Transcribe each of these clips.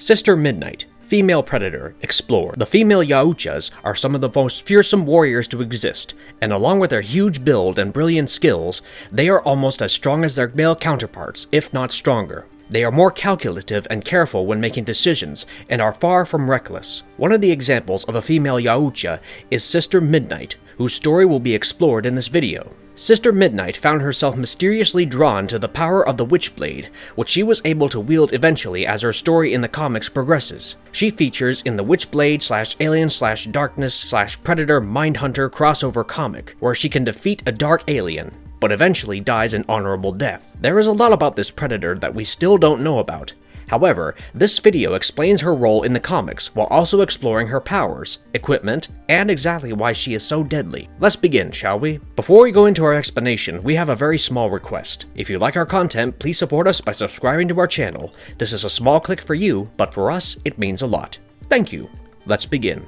Sister Midnight, female predator, explored. The female Yauchas are some of the most fearsome warriors to exist, and along with their huge build and brilliant skills, they are almost as strong as their male counterparts, if not stronger. They are more calculative and careful when making decisions, and are far from reckless. One of the examples of a female Yautja is Sister Midnight, whose story will be explored in this video. Sister Midnight found herself mysteriously drawn to the power of the Witchblade, which she was able to wield eventually as her story in the comics progresses. She features in the Witchblade/Alien/Darkness/Predator Mindhunter crossover comic, where she can defeat a dark alien, but eventually dies an honorable death. There is a lot about this predator that we still don't know about. However, this video explains her role in the comics while also exploring her powers, equipment, and exactly why she is so deadly. Let's begin, shall we? Before we go into our explanation, we have a very small request. If you like our content, please support us by subscribing to our channel. This is a small click for you, but for us, it means a lot. Thank you. Let's begin.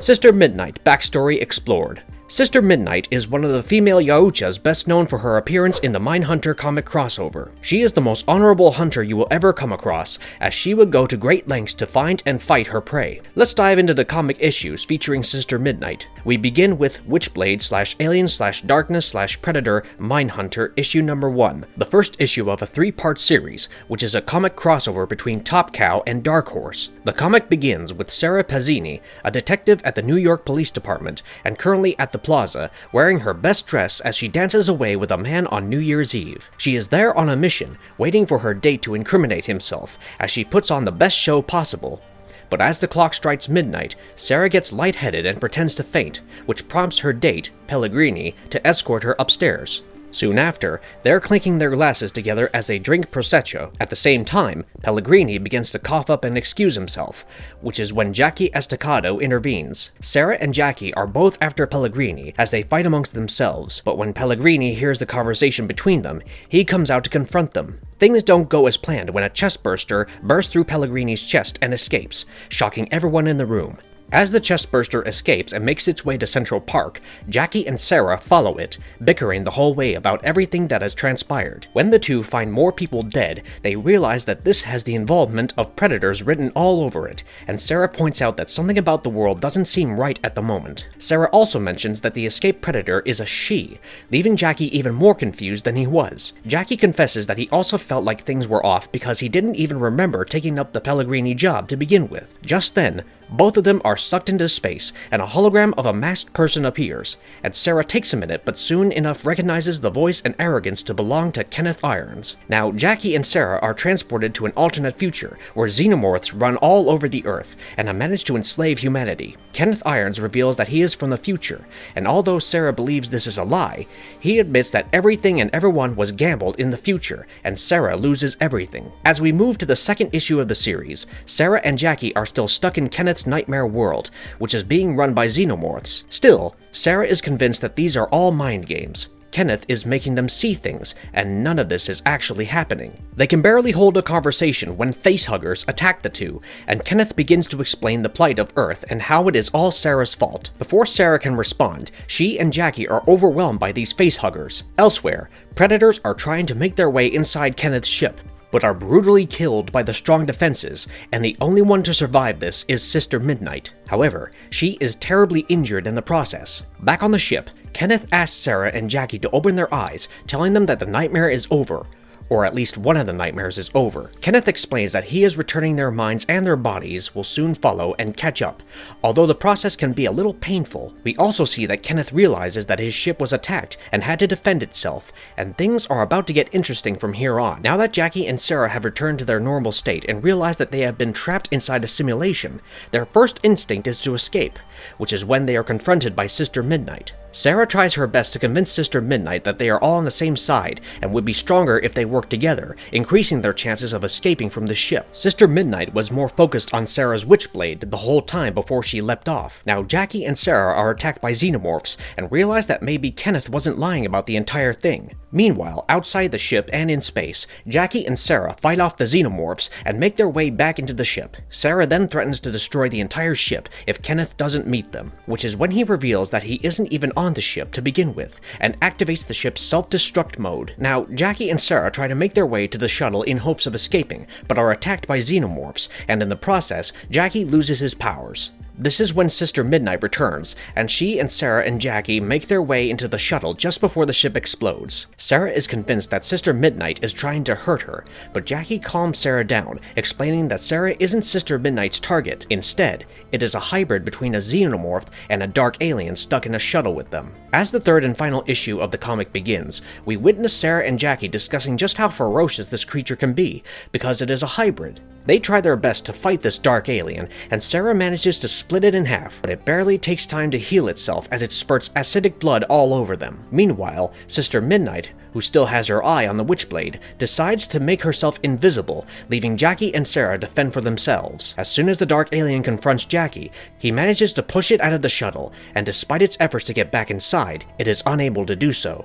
Sister Midnight backstory explored. Sister Midnight is one of the female Yauchas best known for her appearance in the Mindhunter comic crossover. She is the most honorable hunter you will ever come across, as she would go to great lengths to find and fight her prey. Let's dive into the comic issues featuring Sister Midnight. We begin with Witchblade/Alien/Darkness/Predator Mindhunter issue number 1, the first issue of a 3-part series, which is a comic crossover between Top Cow and Dark Horse. The comic begins with Sarah Pazzini, a detective at the New York Police Department, and currently at the plaza, wearing her best dress as she dances away with a man on New Year's Eve. She is there on a mission, waiting for her date to incriminate himself, as she puts on the best show possible. But as the clock strikes midnight, Sarah gets lightheaded and pretends to faint, which prompts her date, Pellegrini, to escort her upstairs. Soon after, they're clinking their glasses together as they drink prosecco. At the same time, Pellegrini begins to cough up and excuse himself, which is when Jackie Estacado intervenes. Sarah and Jackie are both after Pellegrini as they fight amongst themselves, but when Pellegrini hears the conversation between them, he comes out to confront them. Things don't go as planned when a chestburster bursts through Pellegrini's chest and escapes, shocking everyone in the room. As the chestburster escapes and makes its way to Central Park, Jackie and Sarah follow it, bickering the whole way about everything that has transpired. When the two find more people dead, they realize that this has the involvement of predators written all over it, and Sarah points out that something about the world doesn't seem right at the moment. Sarah also mentions that the escaped predator is a she, leaving Jackie even more confused than he was. Jackie confesses that he also felt like things were off because he didn't even remember taking up the Pellegrini job to begin with. Just then, both of them are sucked into space, and a hologram of a masked person appears, and Sarah takes a minute but soon enough recognizes the voice and arrogance to belong to Kenneth Irons. Now, Jackie and Sarah are transported to an alternate future, where xenomorphs run all over the Earth, and have managed to enslave humanity. Kenneth Irons reveals that he is from the future, and although Sarah believes this is a lie, he admits that everything and everyone was gambled in the future, and Sarah loses everything. As we move to the second issue of the series, Sarah and Jackie are still stuck in Kenneth's nightmare world, which is being run by xenomorphs. Still, Sarah is convinced that these are all mind games. Kenneth is making them see things, and none of this is actually happening. They can barely hold a conversation when facehuggers attack the two, and Kenneth begins to explain the plight of Earth and how it is all Sarah's fault. Before Sarah can respond, she and Jackie are overwhelmed by these facehuggers. Elsewhere, predators are trying to make their way inside Kenneth's ship, but are brutally killed by the strong defenses, and the only one to survive this is Sister Midnight. However, she is terribly injured in the process. Back on the ship, Kenneth asks Sarah and Jackie to open their eyes, telling them that the nightmare is over, or at least one of the nightmares is over. Kenneth explains that he is returning their minds and their bodies will soon follow and catch up. Although the process can be a little painful, we also see that Kenneth realizes that his ship was attacked and had to defend itself, and things are about to get interesting from here on. Now that Jackie and Sarah have returned to their normal state and realize that they have been trapped inside a simulation, their first instinct is to escape, which is when they are confronted by Sister Midnight. Sarah tries her best to convince Sister Midnight that they are all on the same side and would be stronger if they worked together, increasing their chances of escaping from the ship. Sister Midnight was more focused on Sarah's Witchblade the whole time before she leapt off. Now Jackie and Sarah are attacked by xenomorphs and realize that maybe Kenneth wasn't lying about the entire thing. Meanwhile, outside the ship and in space, Jackie and Sarah fight off the xenomorphs and make their way back into the ship. Sarah then threatens to destroy the entire ship if Kenneth doesn't meet them, which is when he reveals that he isn't even on the ship to begin with, and activates the ship's self-destruct mode. Now, Jackie and Sarah try to make their way to the shuttle in hopes of escaping, but are attacked by xenomorphs, and in the process, Jackie loses his powers. This is when Sister Midnight returns, and she and Sarah and Jackie make their way into the shuttle just before the ship explodes. Sarah is convinced that Sister Midnight is trying to hurt her, but Jackie calms Sarah down, explaining that Sarah isn't Sister Midnight's target. Instead, it is a hybrid between a xenomorph and a dark alien stuck in a shuttle with them. As the third and final issue of the comic begins, we witness Sarah and Jackie discussing just how ferocious this creature can be, because it is a hybrid. They try their best to fight this dark alien, and Sarah manages to split it in half, but it barely takes time to heal itself as it spurts acidic blood all over them. Meanwhile, Sister Midnight, who still has her eye on the Witchblade, decides to make herself invisible, leaving Jackie and Sarah to fend for themselves. As soon as the dark alien confronts Jackie, he manages to push it out of the shuttle, and despite its efforts to get back inside, it is unable to do so.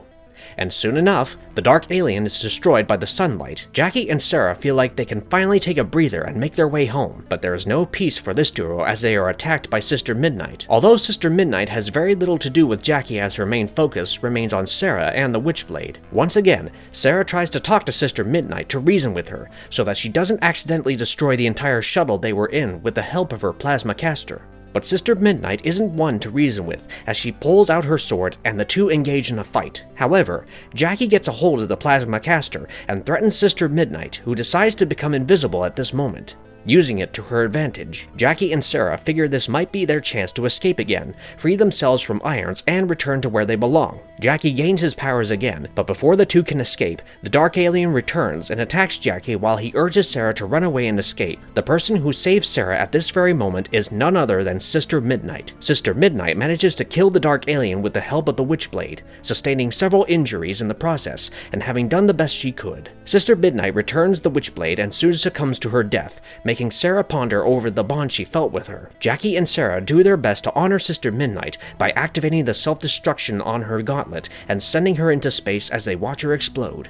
And soon enough, the dark alien is destroyed by the sunlight. Jackie and Sarah feel like they can finally take a breather and make their way home, but there is no peace for this duo as they are attacked by Sister Midnight. Although Sister Midnight has very little to do with Jackie, as her main focus remains on Sarah and the Witchblade. Once again, Sarah tries to talk to Sister Midnight to reason with her, so that she doesn't accidentally destroy the entire shuttle they were in with the help of her plasma caster. But Sister Midnight isn't one to reason with, as she pulls out her sword and the two engage in a fight. However, Jackie gets a hold of the plasma caster and threatens Sister Midnight, who decides to become invisible at this moment. Using it to her advantage, Jackie and Sarah figure this might be their chance to escape again, free themselves from irons, and return to where they belong. Jackie gains his powers again, but before the two can escape, the dark alien returns and attacks Jackie while he urges Sarah to run away and escape. The person who saves Sarah at this very moment is none other than Sister Midnight. Sister Midnight manages to kill the dark alien with the help of the Witchblade, sustaining several injuries in the process, and having done the best she could. Sister Midnight returns the Witchblade and soon succumbs to her death, making Sarah ponder over the bond she felt with her. Jackie and Sarah do their best to honor Sister Midnight by activating the self-destruction on her gauntlet and sending her into space as they watch her explode.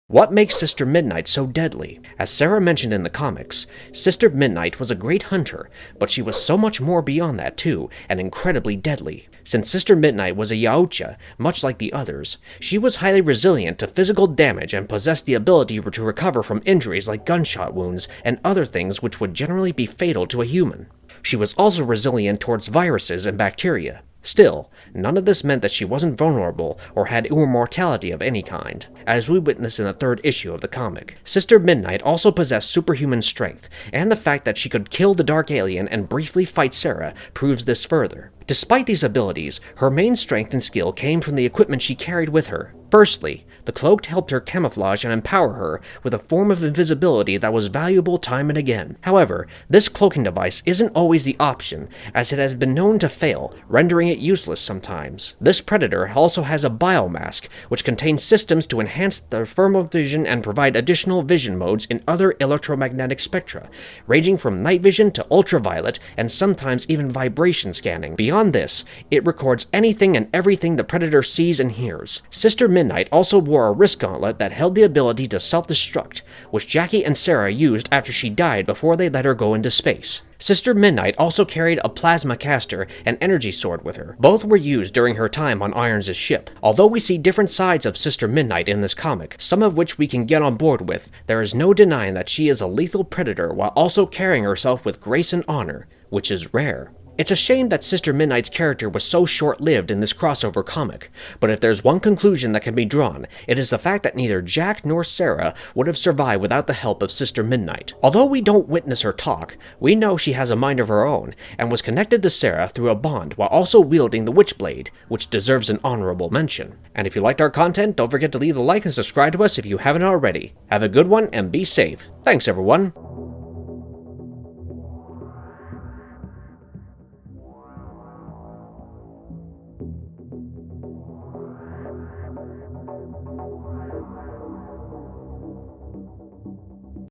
What makes Sister Midnight so deadly? As Sarah mentioned in the comics, Sister Midnight was a great hunter, but she was so much more beyond that too, and incredibly deadly. Since Sister Midnight was a Yautja, much like the others, she was highly resilient to physical damage and possessed the ability to recover from injuries like gunshot wounds and other things which would generally be fatal to a human. She was also resilient towards viruses and bacteria. Still, none of this meant that she wasn't vulnerable or had immortality of any kind, as we witness in the third issue of the comic. Sister Midnight also possessed superhuman strength, and the fact that she could kill the dark alien and briefly fight Sarah proves this further. Despite these abilities, her main strength and skill came from the equipment she carried with her. Firstly, the cloak helped her camouflage and empower her with a form of invisibility that was valuable time and again. However, this cloaking device isn't always the option, as it has been known to fail, rendering it useless sometimes. This predator also has a biomask, which contains systems to enhance the thermal vision and provide additional vision modes in other electromagnetic spectra, ranging from night vision to ultraviolet and sometimes even vibration scanning. Beyond this, it records anything and everything the predator sees and hears. Sister Midnight also wore a wrist gauntlet that held the ability to self-destruct, which Jackie and Sarah used after she died before they let her go into space. Sister Midnight also carried a plasma caster and energy sword with her. Both were used during her time on Irons' ship. Although we see different sides of Sister Midnight in this comic, some of which we can get on board with, there is no denying that she is a lethal predator while also carrying herself with grace and honor, which is rare. It's a shame that Sister Midnight's character was so short-lived in this crossover comic, but if there's one conclusion that can be drawn, it is the fact that neither Jack nor Sarah would have survived without the help of Sister Midnight. Although we don't witness her talk, we know she has a mind of her own, and was connected to Sarah through a bond while also wielding the Witchblade, which deserves an honorable mention. And if you liked our content, don't forget to leave a like and subscribe to us if you haven't already. Have a good one and be safe. Thanks everyone!